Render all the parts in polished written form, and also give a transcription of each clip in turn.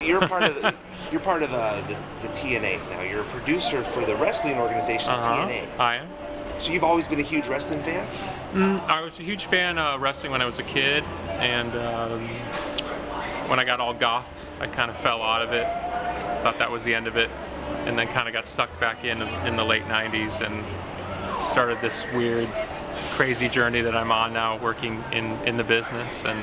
You're part of the TNA now. You're a producer for the wrestling organization TNA. I am. So you've always been a huge wrestling fan? I was a huge fan of wrestling when I was a kid, and when I got all goth, I kind of fell out of it. Thought that was the end of it, and then kind of got sucked back in the late 90s and started this weird, crazy journey that I'm on now, working in the business. And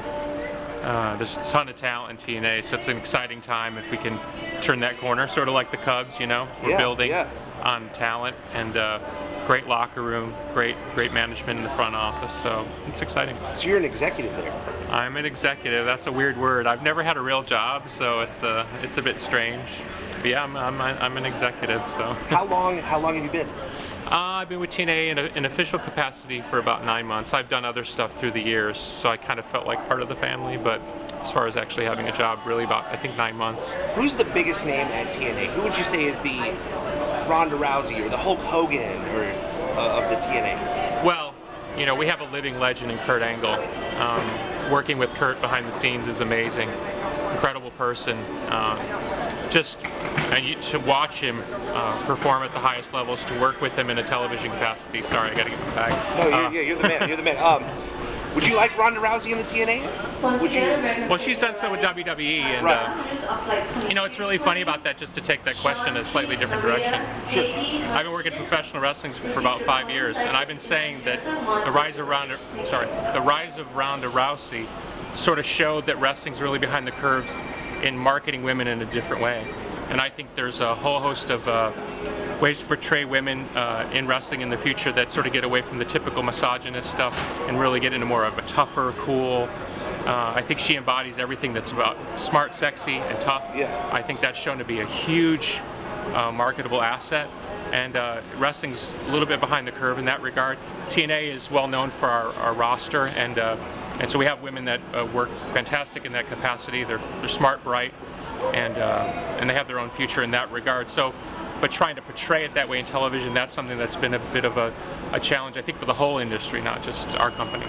there's a ton of talent in TNA, so it's an exciting time if we can turn that corner, sort of like the Cubs, you know? We're building on talent, and great locker room, great management in the front office, so it's exciting. So you're an executive there? I'm an executive. That's a weird word. I've never had a real job, so it's a bit strange. But yeah, I'm an executive. So. How long have you been? I've been with TNA in official capacity for about 9 months. I've done other stuff through the years, so I kind of felt like part of the family, but as far as actually having a job, really about, I think, 9 months. Who's the biggest name at TNA? Who would you say is the Ronda Rousey or the Hulk Hogan or of the TNA? Well, you know, we have a living legend in Kurt Angle. Working with Kurt behind the scenes is amazing. Incredible person. And you should watch him perform at the highest levels, to work with him in a television capacity. Sorry, I gotta get my bag. No, you're the man. You're the man. Would you like Ronda Rousey in the TNA? Would you? Well, she's done stuff with WWE, and you know, it's really funny about that. Just to take that question in a slightly different direction. Sure. I've been working in professional wrestling for about 5 years, and I've been saying that the rise of Ronda Rousey sort of showed that wrestling's really behind the curves in marketing women in a different way. And I think there's a whole host of ways to portray women in wrestling in the future that sort of get away from the typical misogynist stuff and really get into more of a tougher, cool. I think she embodies everything that's about smart, sexy, and tough. Yeah. I think that's shown to be a huge marketable asset. And wrestling's a little bit behind the curve in that regard. TNA is well known for our roster, and so we have women that work fantastic in that capacity. They're smart, bright, and they have their own future in that regard. So, but trying to portray it that way in television, that's something that's been a bit of a challenge, I think, for the whole industry, not just our company.